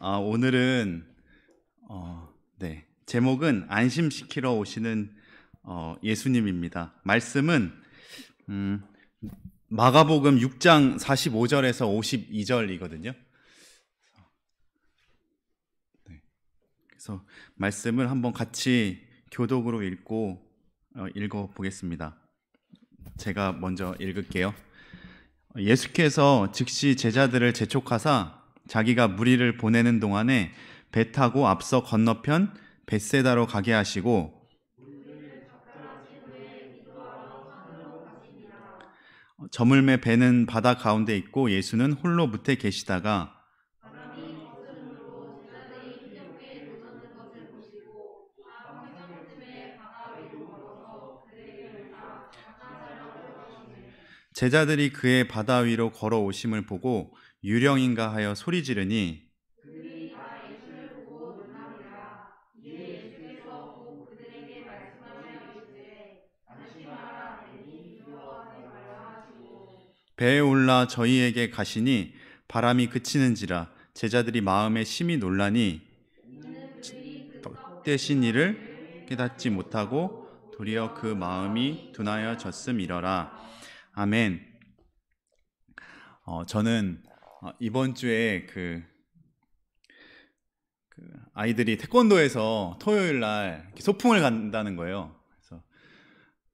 오늘은 제목은 안심시키러 오시는 예수님입니다. 말씀은 마가복음 6장 45절에서 52절이거든요. 그래서 말씀을 한번 같이 교독으로 읽어보겠습니다. 제가 먼저 읽을게요. 예수께서 즉시 제자들을 재촉하사 자기가 무리를 보내는 동안에 배 타고 앞서 건너편 벳세다로 가게 하시고 저물매 배는 바다 가운데 있고 예수는 홀로 무태 계시다가 제자들이 그의 바다 위로 걸어오심을 보고 유령인가 하여 소리 지르니 배에 올라 저희에게 가시니 바람이 그치는지라 제자들이 마음에 심히 놀라니 뜻되신 일을 깨닫지 못하고 도리어 그 마음이 둔하여졌음이러라. 아멘. 저는 이번 주에 아이들이 태권도에서 토요일 날 소풍을 간다는 거예요.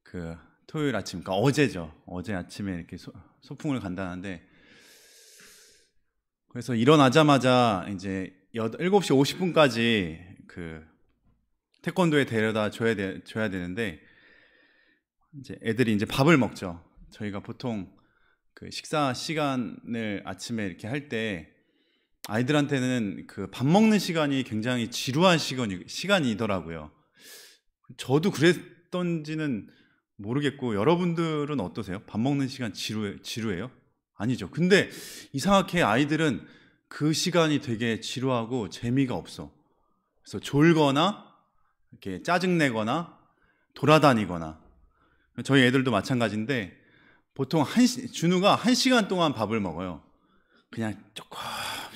그래서 토요일 아침, 그러니까 어제죠. 어제 아침에 이렇게 소풍을 간다는데, 그래서 일어나자마자 이제 7시 50분까지 태권도에 데려다 줘야 되는데, 이제 애들이 이제 밥을 먹죠. 저희가 보통 식사 시간을 아침에 이렇게 할 때 아이들한테는 밥 먹는 시간이 굉장히 지루한 시간이더라고요. 저도 그랬던지는 모르겠고, 여러분들은 어떠세요? 밥 먹는 시간 지루해요? 아니죠. 근데 이상하게 아이들은 그 시간이 되게 지루하고 재미가 없어. 그래서 졸거나 이렇게 짜증내거나 돌아다니거나. 저희 애들도 마찬가지인데, 보통 준우가 1시간 동안 밥을 먹어요. 그냥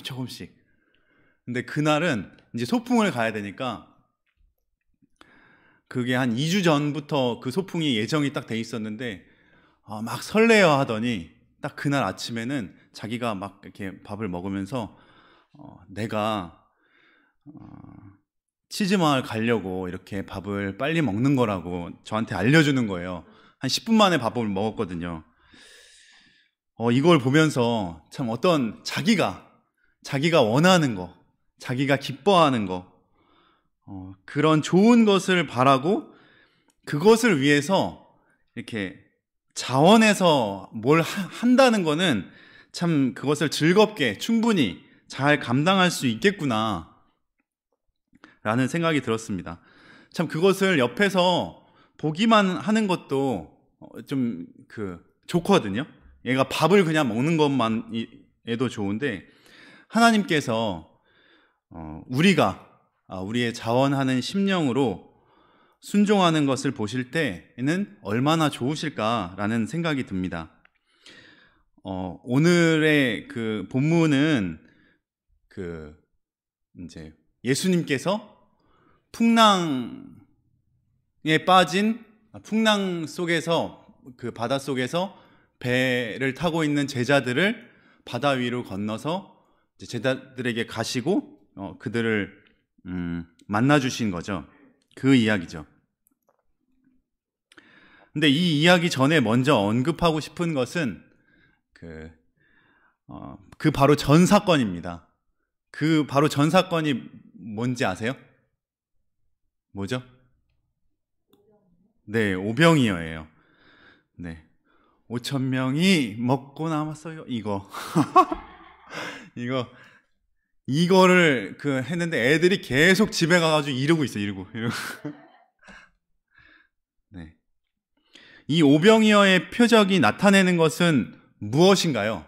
조금씩. 근데 그날은 이제 소풍을 가야 되니까, 그게 한 2주 전부터 그 소풍이 예정이 딱 돼 있었는데, 막 설레어 하더니 딱 그날 아침에는 자기가 막 이렇게 밥을 먹으면서 내가 치즈마을 가려고 이렇게 밥을 빨리 먹는 거라고 저한테 알려주는 거예요. 한 10분 만에 밥을 먹었거든요. 이걸 보면서 참 어떤 자기가 원하는 거, 자기가 기뻐하는 거, 그런 좋은 것을 바라고 그것을 위해서 이렇게 자원해서 뭘 한다는 거는 참 그것을 즐겁게 충분히 잘 감당할 수 있겠구나 라는 생각이 들었습니다. 참 그것을 옆에서 보기만 하는 것도 좀 좋거든요. 얘가 밥을 그냥 먹는 것만 해도 좋은데, 하나님께서 우리의 자원하는 심령으로 순종하는 것을 보실 때에는 얼마나 좋으실까라는 생각이 듭니다. 오늘의 본문은 이제 예수님께서 풍랑에 빠진 풍랑 속에서 바다 속에서 배를 타고 있는 제자들을 바다 위로 건너서 이제 제자들에게 가시고 그들을 만나 주신 거죠. 그 이야기죠. 근데 이 이야기 전에 먼저 언급하고 싶은 것은 바로 전 사건입니다. 바로 전 사건이 뭔지 아세요? 뭐죠? 네, 오병이어예요. 네, 5,000명이 먹고 남았어요. 이거를 했는데 애들이 계속 집에 가가지고 이러고 있어. 이러고. 네. 이 오병이어의 표적이 나타내는 것은 무엇인가요?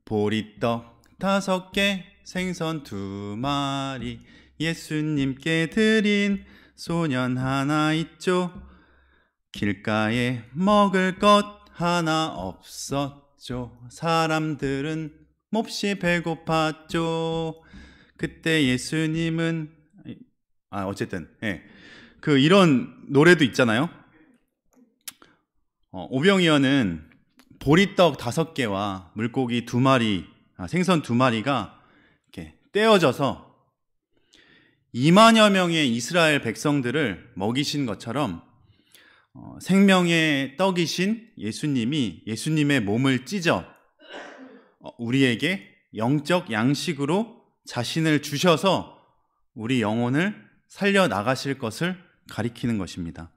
보리떡 5개, 생선 2마리, 예수님께 드린 소년 하나 있죠. 길가에 먹을 것 하나 없었죠. 사람들은 몹시 배고팠죠. 그때 예수님은 어쨌든 이런 노래도 있잖아요. 오병이어는 보리떡 5개와 물고기 2마리, 생선 2마리가 이렇게 떼어져서 2만여 명의 이스라엘 백성들을 먹이신 것처럼 생명의 떡이신 예수님이 예수님의 몸을 찢어 우리에게 영적 양식으로 자신을 주셔서 우리 영혼을 살려나가실 것을 가리키는 것입니다.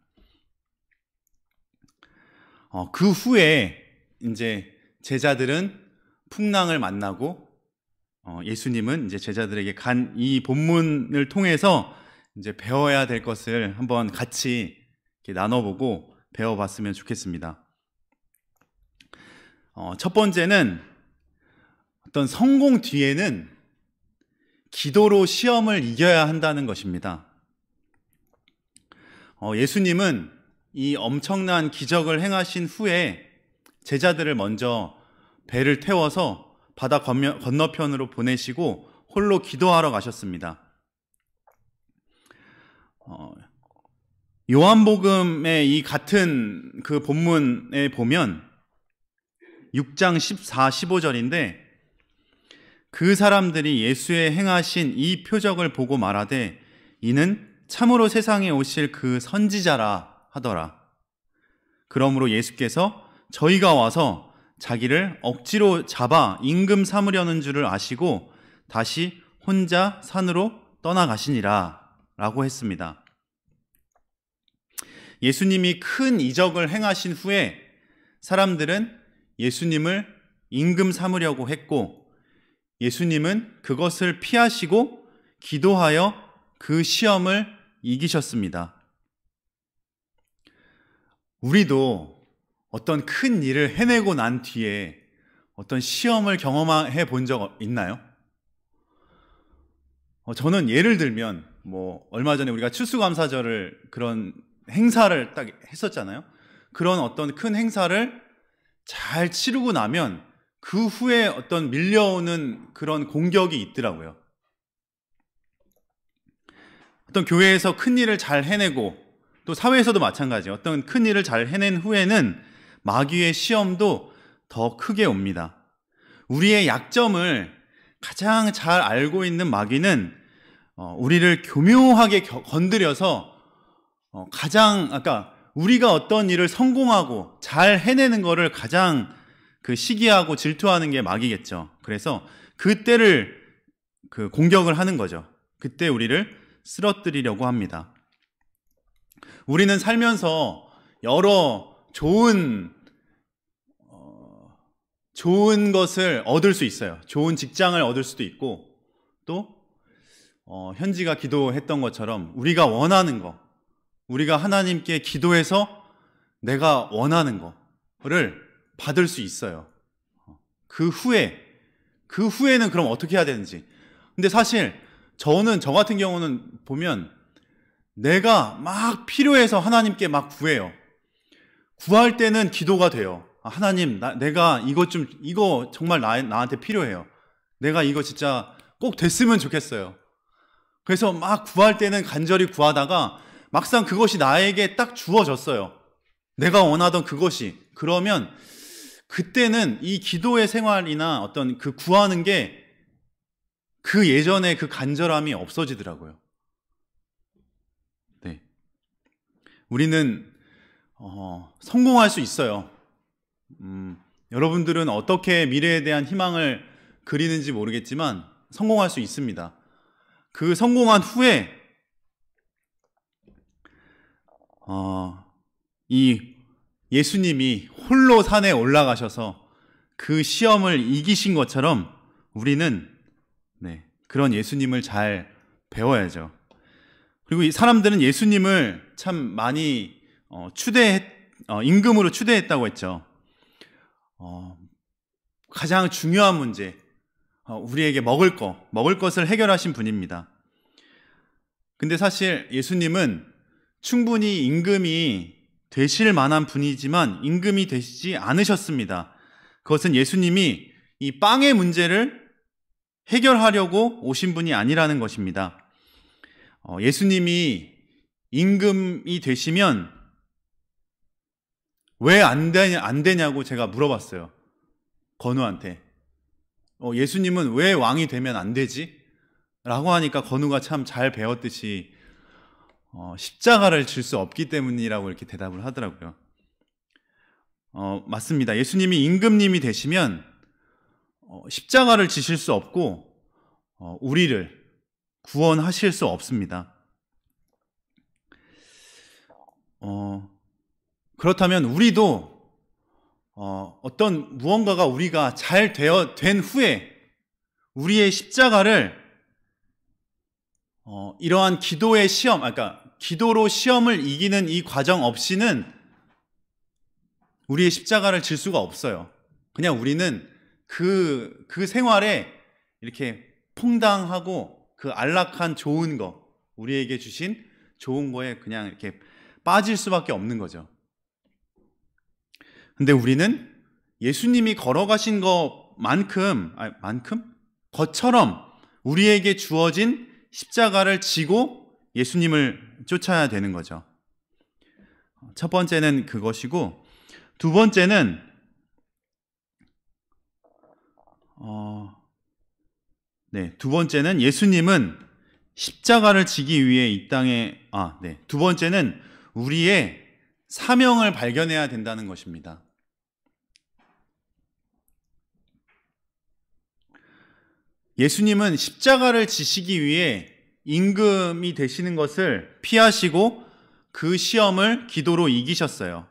그 후에 이제 제자들은 풍랑을 만나고 예수님은 이제 제자들에게 이 본문을 통해서 이제 배워야 될 것을 한번 같이 이렇게 나눠보고 배워봤으면 좋겠습니다. 첫 번째는 어떤 성공 뒤에는 기도로 시험을 이겨야 한다는 것입니다. 예수님은 이 엄청난 기적을 행하신 후에 제자들을 먼저 배를 태워서 바다 건너편으로 보내시고 홀로 기도하러 가셨습니다. 요한복음의 이 같은 그 본문에 보면 6장 14, 15절인데 그 사람들이 예수의 행하신 이 표적을 보고 말하되 이는 참으로 세상에 오실 그 선지자라 하더라. 그러므로 예수께서 저희가 와서 자기를 억지로 잡아 임금 삼으려는 줄을 아시고 다시 혼자 산으로 떠나가시니라 라고 했습니다. 예수님이 큰 이적을 행하신 후에 사람들은 예수님을 임금 삼으려고 했고 예수님은 그것을 피하시고 기도하여 그 시험을 이기셨습니다. 우리도 어떤 큰 일을 해내고 난 뒤에 어떤 시험을 경험해 본 적 있나요? 저는 예를 들면 얼마 전에 우리가 추수감사절을 그런 행사를 딱 했었잖아요. 그런 어떤 큰 행사를 잘 치르고 나면 그 후에 어떤 밀려오는 그런 공격이 있더라고요. 어떤 교회에서 큰 일을 잘 해내고 또 사회에서도 마찬가지예요. 어떤 큰 일을 잘 해낸 후에는 마귀의 시험도 더 크게 옵니다. 우리의 약점을 가장 잘 알고 있는 마귀는 우리를 교묘하게 건드려서 우리가 어떤 일을 성공하고 잘 해내는 거를 가장 시기하고 질투하는 게 마귀겠죠. 그래서 그때를 공격을 하는 거죠. 그때 우리를 쓰러뜨리려고 합니다. 우리는 살면서 여러 좋은 것을 얻을 수 있어요. 좋은 직장을 얻을 수도 있고 또 현지가 기도했던 것처럼 우리가 원하는 거, 우리가 하나님께 기도해서 내가 원하는 거를 받을 수 있어요. 그 후에는 그럼 어떻게 해야 되는지. 근데 사실 저 같은 경우는 보면 내가 막 필요해서 하나님께 막 구해요. 구할 때는 기도가 돼요. 하나님, 내가 이거 정말 나한테 필요해요. 내가 이거 진짜 꼭 됐으면 좋겠어요. 그래서 막 구할 때는 간절히 구하다가 막상 그것이 나에게 딱 주어졌어요. 내가 원하던 그것이. 그러면 그때는 이 기도의 생활이나 어떤 그 구하는 게 그 예전에 그 간절함이 없어지더라고요. 네. 우리는 성공할 수 있어요. 여러분들은 어떻게 미래에 대한 희망을 그리는지 모르겠지만 성공할 수 있습니다. 그 성공한 후에 이 예수님이 홀로 산에 올라가셔서 그 시험을 이기신 것처럼 우리는 그런 예수님을 잘 배워야죠. 그리고 이 사람들은 예수님을 참 많이 임금으로 추대했다고 했죠. 가장 중요한 문제, 우리에게 먹을 것을 해결하신 분입니다. 근데 사실 예수님은 충분히 임금이 되실 만한 분이지만 임금이 되시지 않으셨습니다. 그것은 예수님이 이 빵의 문제를 해결하려고 오신 분이 아니라는 것입니다. 예수님이 임금이 되시면 왜 안 되냐고 제가 물어봤어요. 건우한테. 예수님은 왜 왕이 되면 안 되지? 라고 하니까 건우가 참 잘 배웠듯이 십자가를 질 수 없기 때문이라고 이렇게 대답을 하더라고요. 맞습니다. 예수님이 임금님이 되시면 십자가를 지실 수 없고 우리를 구원하실 수 없습니다. 그렇다면 우리도 어떤 무언가가 우리가 잘 된 후에 우리의 십자가를 이러한 기도의 시험, 그러니까 기도로 시험을 이기는 이 과정 없이는 우리의 십자가를 질 수가 없어요. 그냥 우리는 그 생활에 이렇게 퐁당하고 그 안락한 좋은 거, 우리에게 주신 좋은 거에 그냥 이렇게 빠질 수밖에 없는 거죠. 근데 우리는 예수님이 걸어가신 것처럼 우리에게 주어진 십자가를 지고 예수님을 쫓아야 되는 거죠. 첫 번째는 그것이고, 두 번째는 예수님은 십자가를 지기 위해 이 땅에 두 번째는 우리의 사명을 발견해야 된다는 것입니다. 예수님은 십자가를 지시기 위해 임금이 되시는 것을 피하시고 그 시험을 기도로 이기셨어요.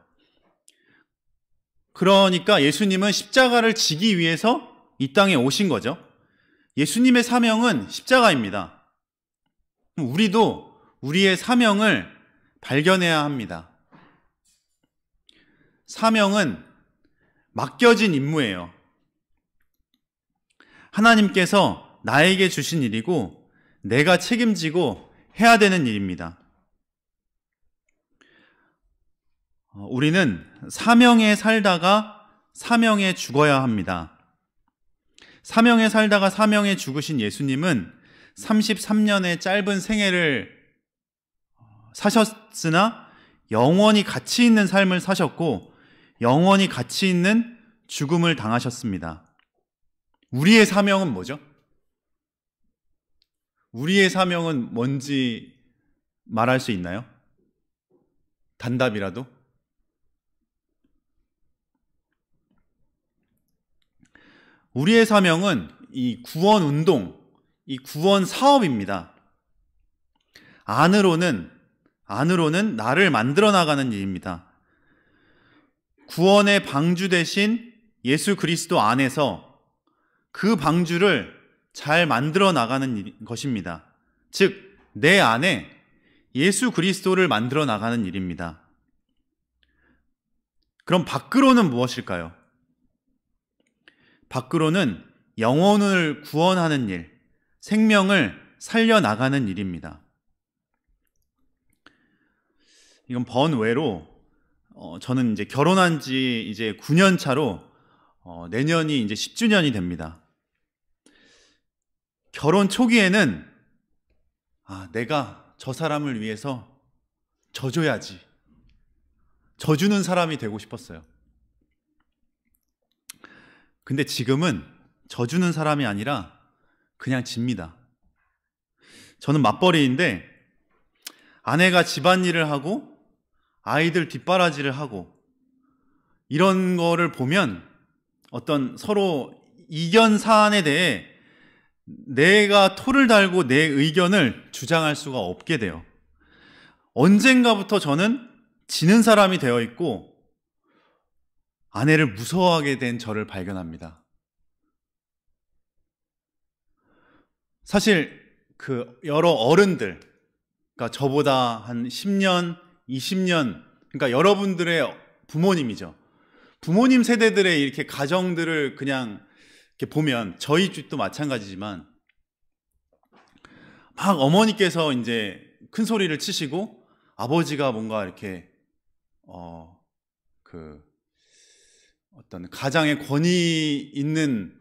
그러니까 예수님은 십자가를 지기 위해서 이 땅에 오신 거죠. 예수님의 사명은 십자가입니다. 우리도 우리의 사명을 발견해야 합니다. 사명은 맡겨진 임무예요. 하나님께서 나에게 주신 일이고 내가 책임지고 해야 되는 일입니다. 우리는 사명에 살다가 사명에 죽어야 합니다. 사명에 살다가 사명에 죽으신 예수님은 33년의 짧은 생애를 사셨으나 영원히 가치 있는 삶을 사셨고 영원히 가치 있는 죽음을 당하셨습니다. 우리의 사명은 뭐죠? 우리의 사명은 뭔지 말할 수 있나요? 단답이라도? 우리의 사명은 이 구원 운동, 이 구원 사업입니다. 안으로는 나를 만들어 나가는 일입니다. 구원의 방주 대신 예수 그리스도 안에서 그 방주를 잘 만들어 나가는 것입니다. 즉, 내 안에 예수 그리스도를 만들어 나가는 일입니다. 그럼 밖으로는 무엇일까요? 밖으로는 영혼을 구원하는 일, 생명을 살려나가는 일입니다. 이건 번외로 저는 이제 결혼한 지 이제 9년 차로 내년이 이제 10주년이 됩니다. 결혼 초기에는 내가 저 사람을 위해서 져줘야지. 져주는 사람이 되고 싶었어요. 근데 지금은 져주는 사람이 아니라 그냥 집니다. 저는 맞벌이인데 아내가 집안일을 하고 아이들 뒷바라지를 하고 이런 거를 보면 어떤 서로 이견 사안에 대해 내가 토를 달고 내 의견을 주장할 수가 없게 돼요. 언젠가부터 저는 지는 사람이 되어 있고 아내를 무서워하게 된 저를 발견합니다. 사실 그 여러 어른들, 그러니까 저보다 한 10년, 20년, 그러니까 여러분들의 부모님이죠. 부모님 세대들의 이렇게 가정들을 그냥 이렇게 보면 저희 집도 마찬가지지만 막 어머니께서 이제 큰 소리를 치시고 아버지가 뭔가 이렇게 어떤 가장의 권위 있는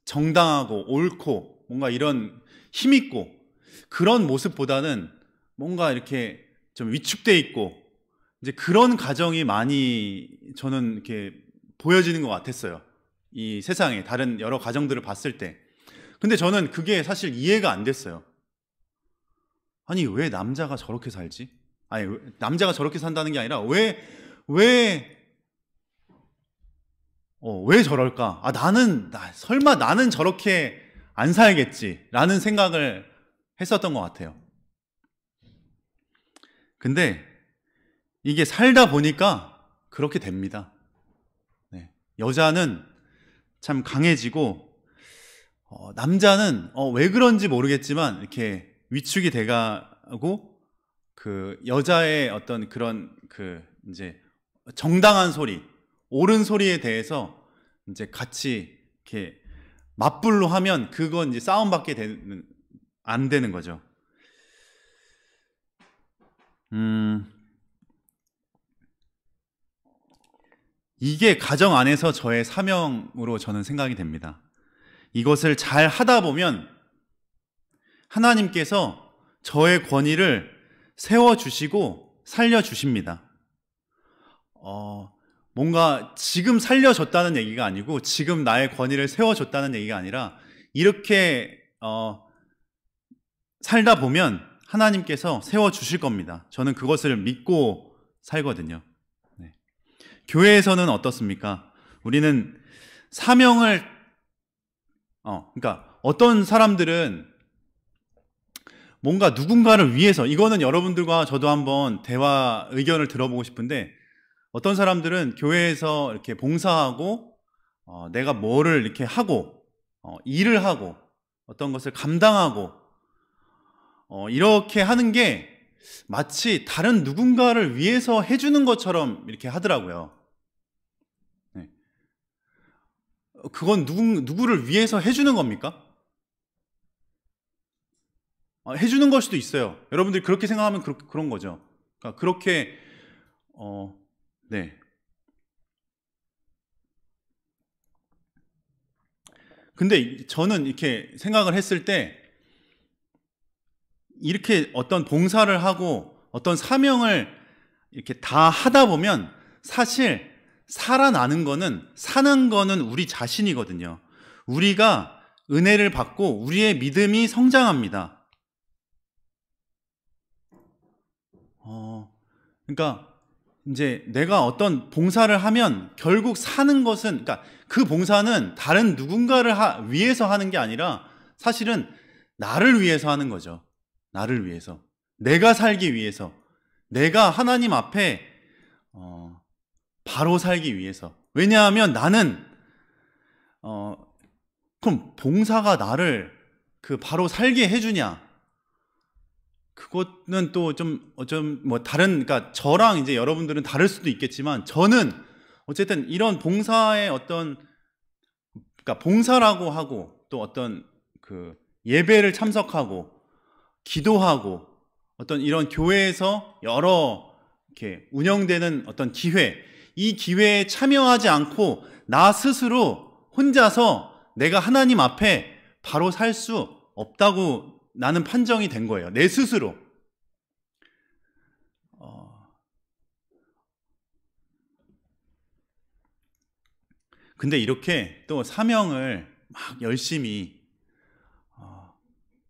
정당하고 옳고 뭔가 이런 힘있고 그런 모습보다는 뭔가 이렇게 좀 위축돼 있고 이제 그런 가정이 많이 저는 이렇게 보여지는 것 같았어요. 이 세상에 다른 여러 가정들을 봤을 때. 근데 저는 그게 사실 이해가 안 됐어요. 아니, 왜 남자가 저렇게 살지? 아니, 남자가 저렇게 산다는 게 아니라 왜 저럴까? 설마 나는 저렇게 안 살겠지? 라는 생각을 했었던 것 같아요. 근데 이게 살다 보니까 그렇게 됩니다. 네. 여자는 참 강해지고, 남자는 왜 그런지 모르겠지만 이렇게 위축이 돼가고 그 여자의 어떤 그런 그 이제 정당한 소리, 옳은 소리에 대해서 이제 같이 이렇게 맞불로 하면 그건 이제 안 되는 거죠. 이게 가정 안에서 저의 사명으로 저는 생각이 됩니다. 이것을 잘 하다 보면 하나님께서 저의 권위를 세워주시고 살려주십니다. 뭔가 지금 살려줬다는 얘기가 아니고 지금 나의 권위를 세워줬다는 얘기가 아니라 이렇게 살다 보면 하나님께서 세워주실 겁니다. 저는 그것을 믿고 살거든요. 네. 교회에서는 어떻습니까? 우리는 사명을 그러니까 어떤 사람들은 뭔가 누군가를 위해서, 이거는 여러분들과 저도 한번 대화 의견을 들어보고 싶은데, 어떤 사람들은 교회에서 이렇게 봉사하고 내가 뭐를 이렇게 하고 일을 하고 어떤 것을 감당하고 이렇게 하는 게 마치 다른 누군가를 위해서 해주는 것처럼 이렇게 하더라고요. 네. 그건 누구를 위해서 해주는 겁니까? 해주는 걸 수도 있어요. 여러분들이 그렇게 생각하면 그런 거죠. 그러니까 그렇게 네. 근데 저는 이렇게 생각을 했을 때 이렇게 어떤 봉사를 하고 어떤 사명을 이렇게 다 하다 보면 사실 사는 거는 우리 자신이거든요. 우리가 은혜를 받고 우리의 믿음이 성장합니다. 그러니까 이제 내가 어떤 봉사를 하면 결국 사는 것은, 그러니까 그 봉사는 다른 누군가를 위해서 하는 게 아니라 사실은 나를 위해서 하는 거죠. 나를 위해서. 내가 살기 위해서. 내가 하나님 앞에 바로 살기 위해서. 왜냐하면 나는 그럼 봉사가 나를 그 바로 살게 해주냐? 그거는 또 그러니까 저랑 이제 여러분들은 다를 수도 있겠지만 저는 어쨌든 이런 봉사의 그러니까 봉사라고 하고 또 어떤 그 예배를 참석하고 기도하고 어떤 이런 교회에서 여러 이렇게 운영되는 어떤 이 기회에 참여하지 않고 나 스스로 혼자서 내가 하나님 앞에 바로 살 수 없다고 나는 판정이 된 거예요. 내 스스로. 근데 이렇게 또 사명을 막 열심히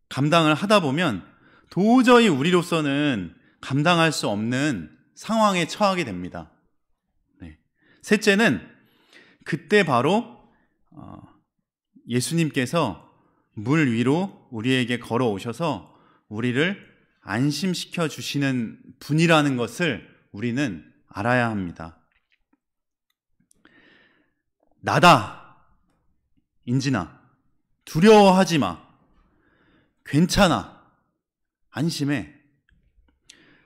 감당을 하다 보면 도저히 우리로서는 감당할 수 없는 상황에 처하게 됩니다. 네. 셋째는 그때 바로 예수님께서 물 위로 우리에게 걸어오셔서 우리를 안심시켜 주시는 분이라는 것을 우리는 알아야 합니다. 나다, 인진아, 두려워하지 마. 괜찮아. 안심해.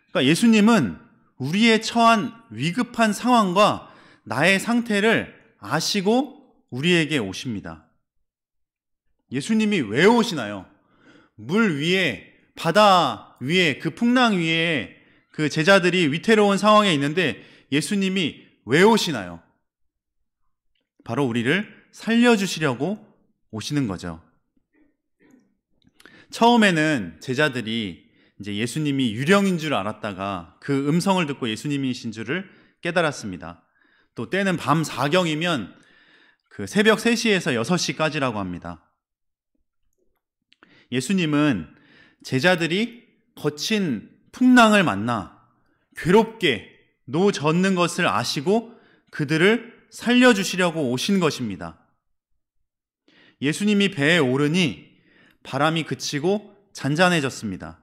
그러니까 예수님은 우리의 처한 위급한 상황과 나의 상태를 아시고 우리에게 오십니다. 예수님이 왜 오시나요? 물 위에, 바다 위에, 그 풍랑 위에 그 제자들이 위태로운 상황에 있는데 예수님이 왜 오시나요? 바로 우리를 살려주시려고 오시는 거죠. 처음에는 제자들이 이제 예수님이 유령인 줄 알았다가 그 음성을 듣고 예수님이신 줄을 깨달았습니다. 또 때는 밤 4경이면 그 새벽 3시에서 6시까지라고 합니다. 예수님은 제자들이 거친 풍랑을 만나 괴롭게 노젓는 것을 아시고 그들을 살려주시려고 오신 것입니다. 예수님이 배에 오르니 바람이 그치고 잔잔해졌습니다.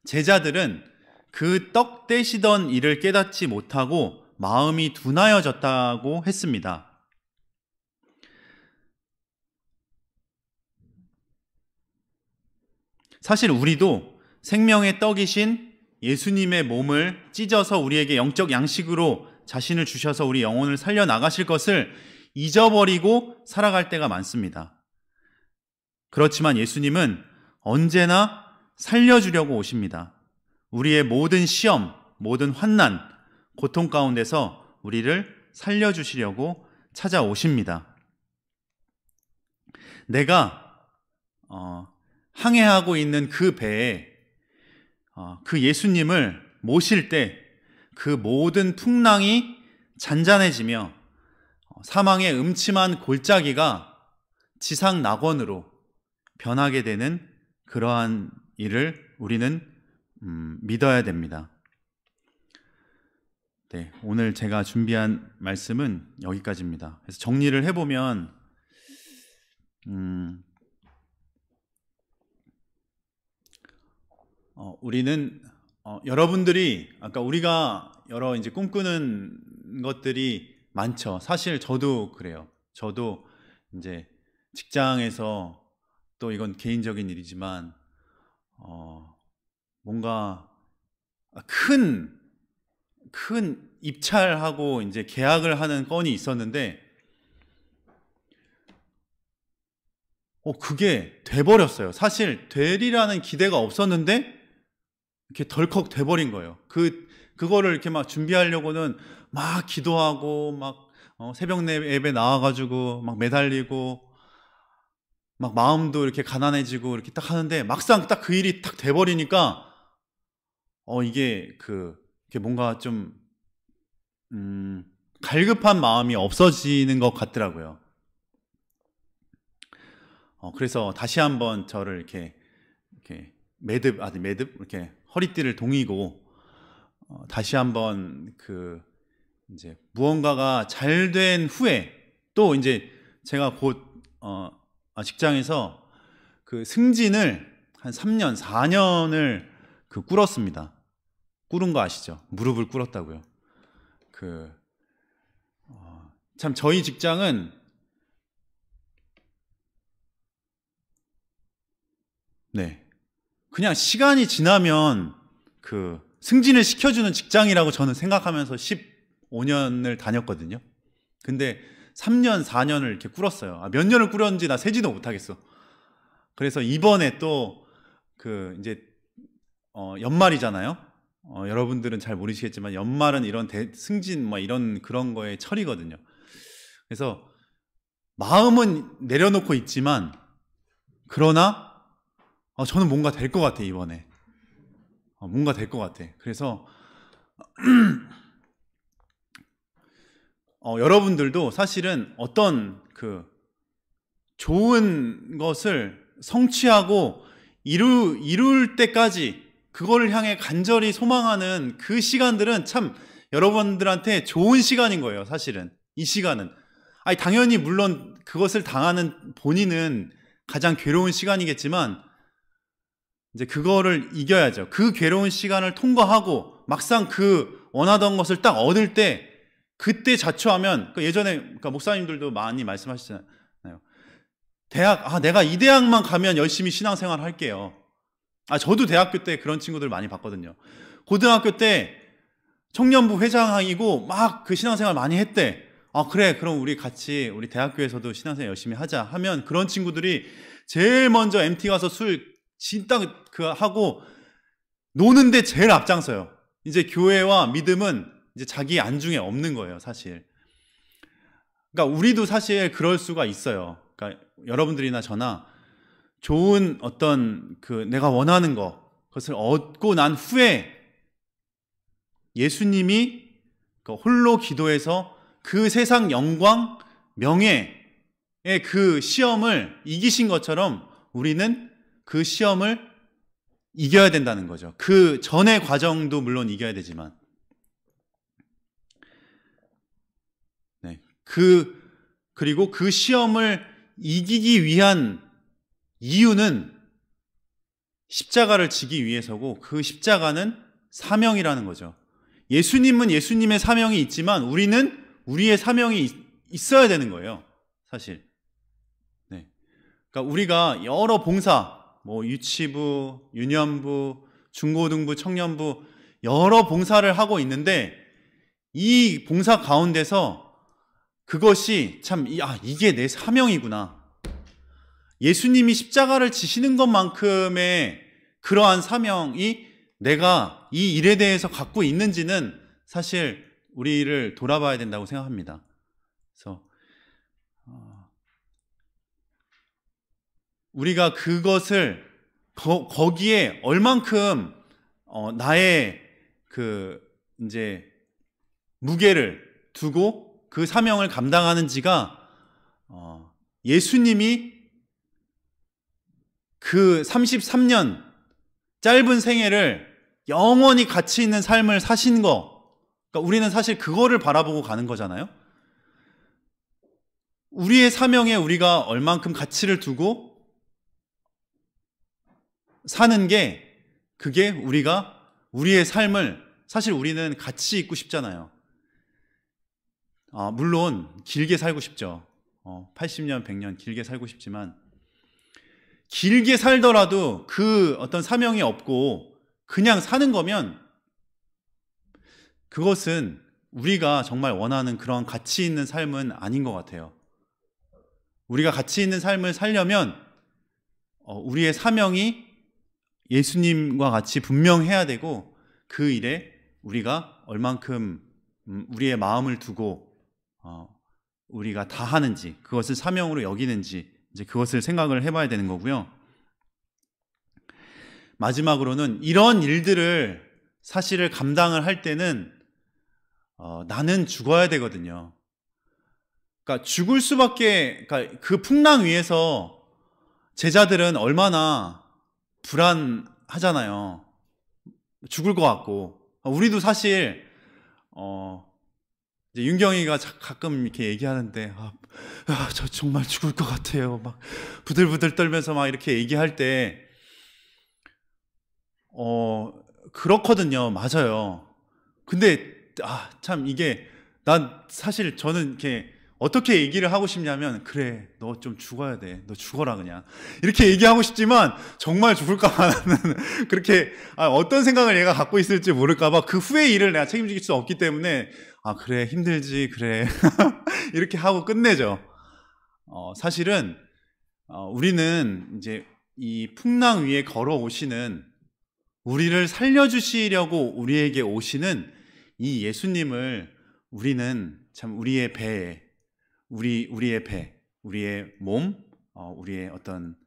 제자들은 그 떡 떼시던 일을 깨닫지 못하고 마음이 둔하여졌다고 했습니다. 사실 우리도 생명의 떡이신 예수님의 몸을 찢어서 우리에게 영적 양식으로 자신을 주셔서 우리 영혼을 살려나가실 것을 잊어버리고 살아갈 때가 많습니다. 그렇지만 예수님은 언제나 살려주려고 오십니다. 우리의 모든 시험, 모든 환난, 고통 가운데서 우리를 살려주시려고 찾아오십니다. 내가 항해하고 있는 그 배에 그 예수님을 모실 때 그 모든 풍랑이 잔잔해지며 사망의 음침한 골짜기가 지상 낙원으로 변하게 되는 그러한 일을 우리는 믿어야 됩니다. 네, 오늘 제가 준비한 말씀은 여기까지입니다. 그래서 정리를 해보면 우리는 여러분들이 아까 우리가 여러 이제 꿈꾸는 것들이 많죠. 사실 저도 그래요. 저도 이제 직장에서 또 이건 개인적인 일이지만 뭔가 큰 입찰하고 이제 계약을 하는 건이 있었는데 그게 돼버렸어요. 사실 되리라는 기대가 없었는데 이렇게 덜컥 돼버린 거예요. 그거를 이렇게 막 준비하려고는 막 기도하고 막 새벽 예배 나와가지고 막 매달리고 막 마음도 이렇게 가난해지고 이렇게 딱 하는데 막상 딱 그 일이 딱 돼버리니까 이게 뭔가 좀 갈급한 마음이 없어지는 것 같더라고요. 그래서 다시 한번 저를 이렇게 매듭 이렇게 허리띠를 동이고 다시 한번 이제 무언가가 잘 된 후에 또 이제 제가 곧 직장에서 그 승진을 한 3년, 4년을 꿇었습니다. 꿇은 거 아시죠? 무릎을 꿇었다고요. 참 저희 직장은 네. 그냥 시간이 지나면 승진을 시켜주는 직장이라고 저는 생각하면서 15년을 다녔거든요. 근데 3년, 4년을 이렇게 꿇었어요. 몇 년을 꿇었는지 나 세지도 못하겠어. 그래서 이번에 또 이제 연말이잖아요. 여러분들은 잘 모르시겠지만 연말은 이런 승진 이런 그런 거에 철이거든요. 그래서 마음은 내려놓고 있지만 그러나 저는 뭔가 될 것 같아. 이번에 뭔가 될 것 같아. 그래서 여러분들도 사실은 어떤 좋은 것을 성취하고 이룰 때까지 그거를 향해 간절히 소망하는 그 시간들은 참 여러분들한테 좋은 시간인 거예요. 사실은 이 시간은 당연히 물론 그것을 당하는 본인은 가장 괴로운 시간이겠지만 이제 그거를 이겨야죠. 그 괴로운 시간을 통과하고 막상 원하던 것을 딱 얻을 때 그때 자초하면 예전에 목사님들도 많이 말씀하시잖아요. 내가 이 대학만 가면 열심히 신앙생활 할게요. 저도 대학교 때 그런 친구들 많이 봤거든요. 고등학교 때 청년부 회장이고 막 신앙생활 많이 했대. 그래, 그럼 우리 대학교에서도 신앙생활 열심히 하자 하면 그런 친구들이 제일 먼저 MT 가서 술 진딱 하고 노는데 제일 앞장서요. 이제 교회와 믿음은 이제 자기 안중에 없는 거예요, 사실. 그러니까 우리도 사실 그럴 수가 있어요. 그러니까 여러분들이나 저나 좋은 어떤 내가 원하는 그것을 얻고 난 후에 예수님이 홀로 기도해서 그 세상 영광, 명예의 그 시험을 이기신 것처럼 우리는 그 시험을 이겨야 된다는 거죠. 그 전의 과정도 물론 이겨야 되지만. 네. 그리고 그 시험을 이기기 위한 이유는 십자가를 지기 위해서고, 그 십자가는 사명이라는 거죠. 예수님은 예수님의 사명이 있지만 우리는 우리의 사명이 있어야 되는 거예요, 사실. 네. 그러니까 우리가 여러 봉사, 유치부, 유년부, 중고등부, 청년부 여러 봉사를 하고 있는데 이 봉사 가운데서 그것이 참 이게 내 사명이구나. 예수님이 십자가를 지시는 것만큼의 그러한 사명이 내가 이 일에 대해서 갖고 있는지는 사실 우리를 돌아봐야 된다고 생각합니다. 그래서 우리가 그것을 거기에 얼만큼 나의 이제 무게를 두고 그 사명을 감당하는지가 예수님이 그 33년 짧은 생애를 영원히 가치 있는 삶을 사신 그러니까 우리는 사실 그거를 바라보고 가는 거잖아요. 우리의 사명에 우리가 얼만큼 가치를 두고 사는 그게 우리의 삶을, 사실 우리는 가치 있고 싶잖아요. 물론 길게 살고 싶죠. 80년, 100년 길게 살고 싶지만, 길게 살더라도 그 어떤 사명이 없고 그냥 사는 거면 그것은 우리가 정말 원하는 그런 가치 있는 삶은 아닌 것 같아요. 우리가 가치 있는 삶을 살려면 우리의 사명이 예수님과 같이 분명해야 되고, 그 일에 우리가 얼만큼 우리의 마음을 두고 우리가 다 하는지, 그것을 사명으로 여기는지, 이제 그것을 생각을 해봐야 되는 거고요. 마지막으로는 이런 일들을 사실을 감당을 할 때는 나는 죽어야 되거든요. 그러니까 죽을 수밖에, 그러니까 그 풍랑 위에서 제자들은 얼마나 불안하잖아요. 죽을 것 같고. 우리도 사실 이제 윤경이가 가끔 이렇게 얘기하는데 저 정말 죽을 것 같아요. 막 부들부들 떨면서 막 이렇게 얘기할 때 그렇거든요. 맞아요. 근데 참 이게 사실 저는 이렇게 어떻게 얘기를 하고 싶냐면, 그래, 너 좀 죽어야 돼. 너 죽어라 그냥. 이렇게 얘기하고 싶지만 정말 죽을까 봐 나는 그렇게 어떤 생각을 얘가 갖고 있을지 모를까 봐 그 후의 일을 내가 책임질 수 없기 때문에 그래, 힘들지, 그래. 이렇게 하고 끝내죠. 사실은 우리는 이제 이 풍랑 위에 걸어오시는, 우리를 살려주시려고 우리에게 오시는 이 예수님을 우리는 참 우리의 배에, 우리의 배, 우리의 몸, 우리의 어떤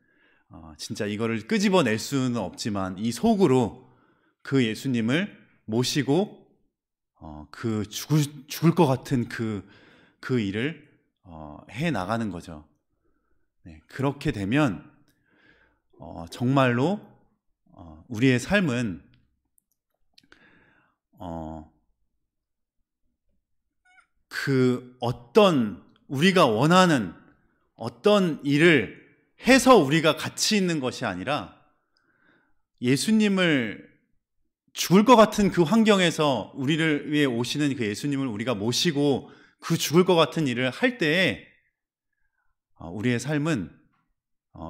진짜 이거를 끄집어낼 수는 없지만 이 속으로 그 예수님을 모시고 그 죽을 것 같은 그 일을 해 나가는 거죠. 네, 그렇게 되면 정말로 우리의 삶은 그 어떤 우리가 원하는 어떤 일을 해서 우리가 가치 있는 것이 아니라, 예수님을 죽을 것 같은 그 환경에서 우리를 위해 오시는 그 예수님을 우리가 모시고 그 죽을 것 같은 일을 할 때에 우리의 삶은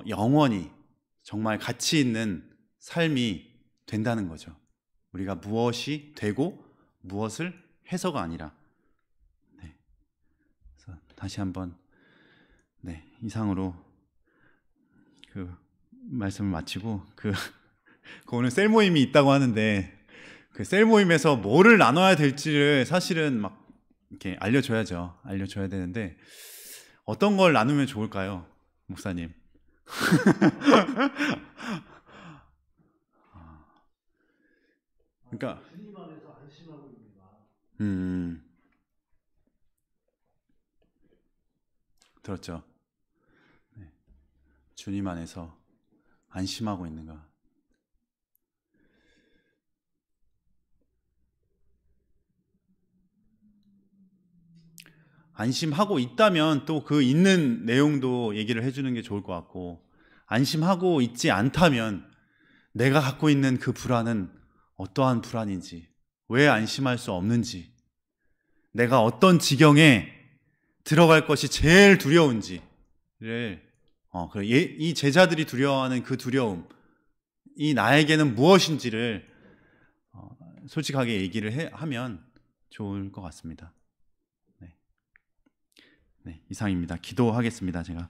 영원히 정말 가치 있는 삶이 된다는 거죠. 우리가 무엇이 되고 무엇을 해서가 아니라. 네. 그래서 다시 한번 이상으로 그 말씀을 마치고 오늘 셀 모임이 있다고 하는데 그 셀 모임에서 뭐를 나눠야 될지를 사실은 막 이렇게 알려줘야죠. 알려줘야 되는데 어떤 걸 나누면 좋을까요, 목사님? 그러니까 주님 안에서 안심하고 있는가? 음, 들었죠. 네. 주님 안에서 안심하고 있는가? 안심하고 있다면 또 그 있는 내용도 얘기를 해주는 게 좋을 것 같고, 안심하고 있지 않다면 내가 갖고 있는 그 불안은 어떠한 불안인지, 왜 안심할 수 없는지, 내가 어떤 지경에 들어갈 것이 제일 두려운지를, 이 제자들이 두려워하는 그 두려움, 이 나에게는 무엇인지를 솔직하게 얘기를 하면 좋을 것 같습니다. 네, 이상입니다. 기도하겠습니다, 제가.